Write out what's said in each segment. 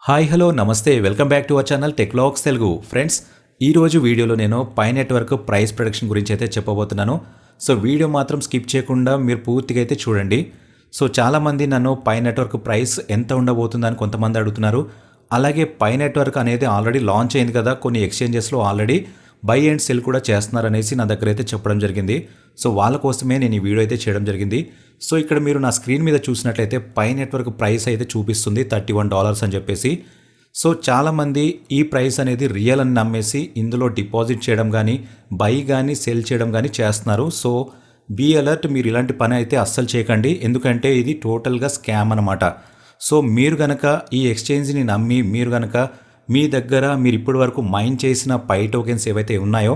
Hi hello నమస్తే welcome back to our channel టెక్లాక్స్ Telugu friends. ఈరోజు వీడియోలో నేను పై నెట్వర్క్ ప్రైస్ ప్రొడక్షన్ గురించి అయితే చెప్పబోతున్నాను. సో వీడియో మాత్రం స్కిప్ చేయకుండా మీరు పూర్తిగా అయితే చూడండి. సో చాలామంది నన్ను పై నెట్వర్క్ ప్రైస్ ఎంత ఉండబోతుందని కొంతమంది అడుగుతున్నారు. అలాగే పై నెట్వర్క్ అనేది ఆల్రెడీ లాంచ్ అయింది కదా, కొన్ని ఎక్స్చేంజెస్లో ఆల్రెడీ బై అండ్ సెల్ కూడా చేస్తున్నారనేసి నా దగ్గర అయితే చెప్పడం జరిగింది. సో వాళ్ళ కోసమే నేను ఈ వీడియో అయితే చేయడం జరిగింది. సో ఇక్కడ మీరు నా స్క్రీన్ మీద చూసినట్లయితే పై నెట్వర్క్ ప్రైస్ అయితే చూపిస్తుంది $31 అని చెప్పేసి. సో చాలామంది ఈ ప్రైస్ అనేది రియల్ అని నమ్మేసి ఇందులో డిపాజిట్ చేయడం కానీ బై కానీ సెల్ చేయడం కానీ చేస్తున్నారు. సో బీ అలర్ట్, మీరు ఇలాంటి పని అయితే అస్సలు చేయకండి, ఎందుకంటే ఇది టోటల్గా స్కామ్ అనమాట. సో మీరు గనక ఈ ఎక్స్చేంజ్ని నమ్మి మీరు గనక మీ దగ్గర మీరు ఇప్పటి వరకు మైన్ చేసిన పై టోకెన్స్ ఏవైతే ఉన్నాయో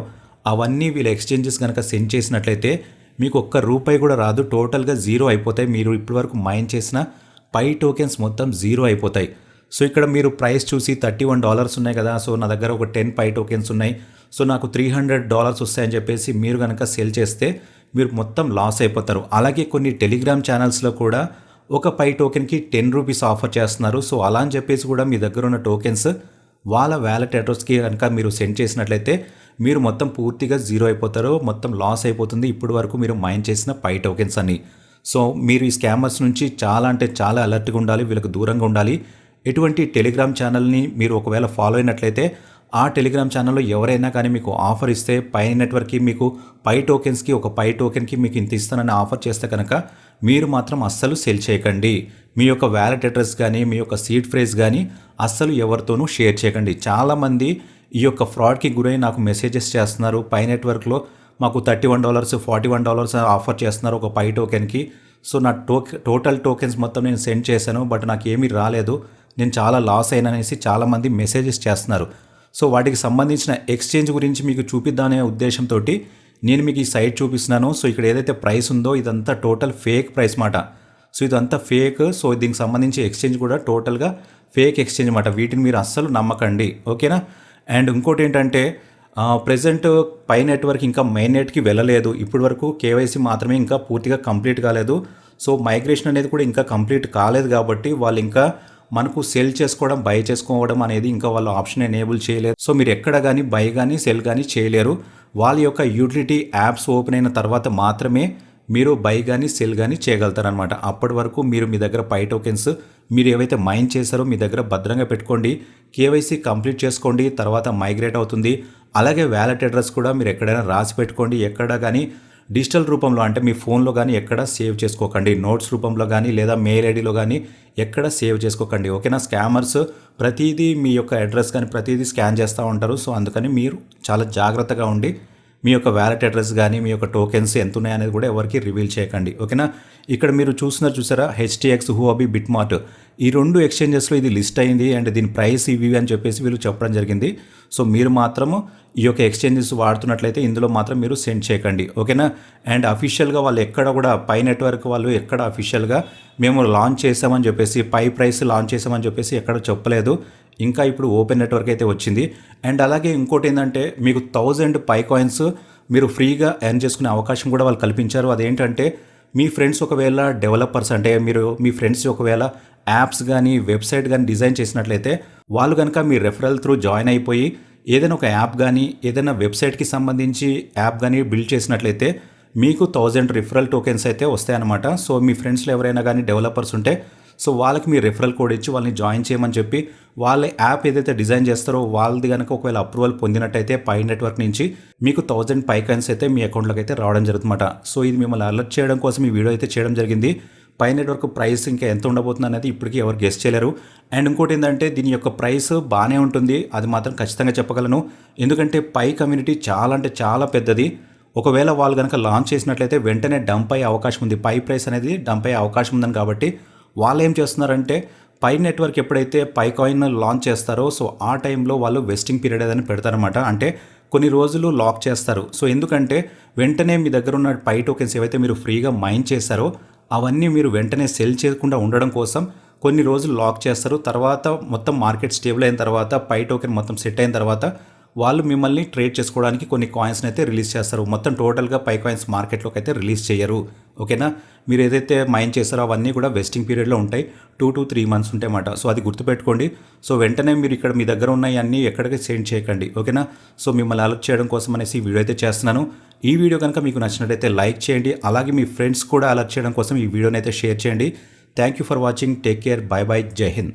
అవన్నీ వీళ్ళ ఎక్స్చేంజెస్ కనుక సెండ్ చేసినట్లయితే మీకు ఒక్క రూపాయి కూడా రాదు, టోటల్గా జీరో అయిపోతాయి. మీరు ఇప్పటి వరకు మైన్ చేసిన పై టోకెన్స్ మొత్తం జీరో అయిపోతాయి. సో ఇక్కడ మీరు ప్రైస్ చూసి $31 ఉన్నాయి కదా, సో నా దగ్గర ఒక 10 పై టోకెన్స్ ఉన్నాయి, సో నాకు $300 వస్తాయని చెప్పేసి మీరు కనుక సెల్ చేస్తే మీరు మొత్తం లాస్ అయిపోతారు. అలాగే కొన్ని టెలిగ్రామ్ ఛానల్స్లో కూడా ఒక పై టోకెన్కి ₹10 ఆఫర్ చేస్తున్నారు. సో అలా అని చెప్పేసి కూడా మీ దగ్గర ఉన్న టోకెన్స్ వాళ్ళ వ్యాలెట్ అడ్రస్కి కనుక మీరు సెండ్ చేసినట్లయితే మీరు మొత్తం పూర్తిగా జీరో అయిపోతారు, మొత్తం లాస్ అయిపోతుంది ఇప్పటి వరకు మీరు మైన్ చేసిన పై టోకెన్స్ అన్ని. సో మీరు ఈ స్కామర్స్ నుంచి చాలా అంటే చాలా అలర్ట్గా ఉండాలి, వీళ్ళకి దూరంగా ఉండాలి. ఎటువంటి టెలిగ్రామ్ ఛానల్ని మీరు ఒకవేళ ఫాలో అయినట్లయితే ఆ టెలిగ్రామ్ ఛానల్లో ఎవరైనా కానీ మీకు ఆఫర్ ఇస్తే పై నెట్వర్క్కి మీకు పై టోకెన్స్కి ఒక పై టోకెన్కి మీకు ఇంత ఇస్తానని ఆఫర్ చేస్తే కనుక మీరు మాత్రం అస్సలు సెల్ చేయకండి. మీ యొక్క వ్యాలెట్ అడ్రస్ కానీ మీ యొక్క సీడ్ ఫ్రేజ్ కానీ అస్సలు ఎవరితోనూ షేర్ చేయకండి. చాలామంది ఈ యొక్క ఫ్రాడ్కి గురై నాకు మెసేజెస్ చేస్తున్నారు, పై నెట్వర్క్లో మాకు $31 $41 ఆఫర్ చేస్తున్నారు ఒక పై టోకెన్కి. సో నా టోటల్ టోకెన్స్ మొత్తం నేను సెండ్ చేశాను, బట్ నాకు ఏమీ రాలేదు, నేను చాలా లాస్ అయిననేసి చాలామంది మెసేజెస్ చేస్తున్నారు. సో వాటికి సంబంధించిన ఎక్స్చేంజ్ గురించి మీకు చూపిద్దామనే ఉద్దేశంతో నేను మీకు ఈ సైట్ చూపిస్తున్నాను. సో ఇక్కడ ఏదైతే ప్రైస్ ఉందో ఇదంతా టోటల్ ఫేక్ ప్రైస్ మాట. సో ఇదంతా ఫేక్. సో దీనికి సంబంధించి ఎక్స్చేంజ్ కూడా టోటల్గా ఫేక్ ఎక్స్చేంజ్ అన్నమాట. వీటిని మీరు అస్సలు నమ్మకండి, ఓకేనా. అండ్ ఇంకోటి ఏంటంటే ప్రజెంట్ పై నెట్వర్క్ ఇంకా మెయిన్ నెట్కి వెళ్ళలేదు, ఇప్పటి వరకు కేవైసీ మాత్రమే ఇంకా పూర్తిగా కంప్లీట్ కాలేదు. సో మైగ్రేషన్ అనేది కూడా ఇంకా కంప్లీట్ కాలేదు కాబట్టి వాళ్ళు ఇంకా మనకు సెల్ చేసుకోవడం బై చేసుకోవడం అనేది ఇంకా వాళ్ళు ఆప్షన్ ఎనేబుల్ చేయలేరు. సో మీరు ఎక్కడ కానీ బై కానీ సెల్ కానీ చేయలేరు. వాళ్ళ యొక్క యూటిలిటీ యాప్స్ ఓపెన్ అయిన తర్వాత మాత్రమే మీరు బై కానీ సెల్ కానీ చేయగలుగుతారనమాట. అప్పటి వరకు మీరు మీ దగ్గర పై టోకెన్స్ మీరు ఏవైతే మైన్ చేశారో మీ దగ్గర భద్రంగా పెట్టుకోండి, కేవైసీ కంప్లీట్ చేసుకోండి, తర్వాత మైగ్రేట్ అవుతుంది. అలాగే వ్యాలెట్ అడ్రస్ కూడా మీరు ఎక్కడైనా రాసి పెట్టుకోండి, ఎక్కడ కానీ డిజిటల్ రూపంలో అంటే మీ ఫోన్లో కానీ ఎక్కడ సేవ్ చేసుకోకండి, నోట్స్ రూపంలో కానీ లేదా మెయిల్ ఐడిలో కానీ ఎక్కడ సేవ్ చేసుకోకండి, ఓకేనా. స్కామర్స్ ప్రతిదీ మీ యొక్క అడ్రస్ కానీ ప్రతిదీ స్కాన్ చేస్తూ ఉంటారు. సో అందుకని మీరు చాలా జాగ్రత్తగా ఉండి మీ యొక్క వ్యాలెట్ అడ్రస్ కానీ మీ యొక్క టోకెన్స్ ఎంత ఉన్నాయనేది కూడా ఎవరికి రివీల్ చేయకండి, ఓకేనా. ఇక్కడ మీరు చూసారా HTX, హువాబీ, బిట్మార్ట్ ఈ 2 ఎక్స్చేంజెస్లో ఇది లిస్ట్ అయింది అండ్ దీని ప్రైస్ ఇవి అని చెప్పేసి వీళ్ళు చెప్పడం జరిగింది. సో మీరు మాత్రము ఈ యొక్క ఎక్స్చేంజెస్ వాడుతున్నట్లయితే ఇందులో మాత్రం మీరు సెండ్ చేయకండి, ఓకేనా. అండ్ అఫీషియల్గా వాళ్ళు ఎక్కడ కూడా పై నెట్వర్క్ వాళ్ళు ఎక్కడ అఫీషియల్గా మేము లాంచ్ చేసామని చెప్పేసి పై ప్రైస్ లాంచ్ చేసామని చెప్పేసి ఎక్కడ చెప్పలేదు. ఇంకా ఇప్పుడు ఓపెన్ నెట్వర్క్ అయితే వచ్చింది. అండ్ అలాగే ఇంకోటి ఏంటంటే మీకు 1000 పై కాయిన్స్ మీరు ఫ్రీగా ఎర్న్ చేసుకునే అవకాశం కూడా వాళ్ళు కల్పించారు. అదేంటంటే మీ ఫ్రెండ్స్ ఒకవేళ డెవలపర్స్ అంటే మీరు మీ ఫ్రెండ్స్ ఒకవేళ యాప్స్ కానీ వెబ్సైట్ కానీ డిజైన్ చేసినట్లయితే వాళ్ళు కనుక మీ రెఫరల్ త్రూ జాయిన్ అయిపోయి ఏదైనా ఒక యాప్ కానీ ఏదైనా వెబ్సైట్కి సంబంధించి యాప్ కానీ బిల్డ్ చేసినట్లయితే మీకు 1000 రిఫరల్ టోకెన్స్ అయితే వస్తాయన్నమాట. సో మీ ఫ్రెండ్స్లో ఎవరైనా కానీ డెవలపర్స్ ఉంటే సో వాళ్ళకి మీరు రెఫరల్ కోడ్ ఇచ్చి వాళ్ళని జాయిన్ చేయమని చెప్పి వాళ్ళ యాప్ ఏదైతే డిజైన్ చేస్తారో వాళ్ళది కనుక ఒకవేళ అప్రూవల్ పొందినట్టయితే పై నెట్వర్క్ నుంచి మీకు 1000 పై కాయిన్స్ అయితే మీ అకౌంట్లోకి అయితే రావడం జరుగుతుందన్నమాట. సో ఇది మిమ్మల్ని అలర్ట్ చేయడం కోసం ఈ వీడియో అయితే చేయడం జరిగింది. పై నెట్వర్క్ ప్రైస్ ఇంకా ఎంత ఉండబోతుంది అనేది ఇప్పటికీ ఎవరు గెస్ చేయలేరు. అండ్ ఇంకోటి ఏంటంటే దీని యొక్క ప్రైస్ బాగానే ఉంటుంది, అది మాత్రం ఖచ్చితంగా చెప్పగలను. ఎందుకంటే పై కమ్యూనిటీ చాలా అంటే చాలా పెద్దది. ఒకవేళ వాళ్ళు కనుక లాంచ్ చేసినట్లయితే వెంటనే డంప్ అయ్యే అవకాశం ఉంది, పై ప్రైస్ అనేది డంప్ అయ్యే అవకాశం ఉందని. కాబట్టి వాళ్ళు ఏం చేస్తున్నారంటే పై నెట్వర్క్ ఎప్పుడైతే పై కాయిన్ లాంచ్ చేస్తారో సో ఆ టైంలో వాళ్ళు వెస్టింగ్ పీరియడ్ అని పెడతారనమాట. అంటే కొన్ని రోజులు లాక్ చేస్తారు. సో ఎందుకంటే వెంటనే మీ దగ్గర ఉన్న పై టోకెన్స్ ఏవైతే మీరు ఫ్రీగా మైన్ చేస్తారో అవన్నీ మీరు వెంటనే సెల్ చేయకుండా ఉండడం కోసం కొన్ని రోజులు లాక్ చేస్తారు. తర్వాత మొత్తం మార్కెట్ స్టేబుల్ అయిన తర్వాత పై టోకెన్ మొత్తం సెట్ అయిన తర్వాత వాళ్ళు మిమ్మల్ని ట్రేడ్ చేసుకోవడానికి కొన్ని కాయిన్స్ని అయితే రిలీజ్ చేస్తారు. మొత్తం టోటల్గా పై కాయిన్స్ మార్కెట్లోకి అయితే రిలీజ్ చేయరు. ఓకేనా, మీరు ఏదైతే మైన్ చేస్తారో అవన్నీ కూడా వెస్టింగ్ పీరియడ్లో ఉంటాయి. 2 to 3 months ఉంటాయన్నమాట. సో అది గుర్తుపెట్టుకోండి. సో వెంటనే మీరు ఇక్కడ మీ దగ్గర ఉన్నాయి అన్నీ ఎక్కడికి సెండ్ చేయకండి. ఓకేనా, సో మిమ్మల్ని అలర్ట్ చేయడం కోసం అనేసి ఈ వీడియో అయితే చేస్తున్నాను. ఈ వీడియో కనుక మీకు నచ్చినట్లయితే లైక్ చేయండి. అలాగే మీ ఫ్రెండ్స్ కూడా అలర్ట్ చేయడం కోసం ఈ వీడియోని అయితే షేర్ చేయండి. Thank you for watching. Take care. By by. జై హింద్.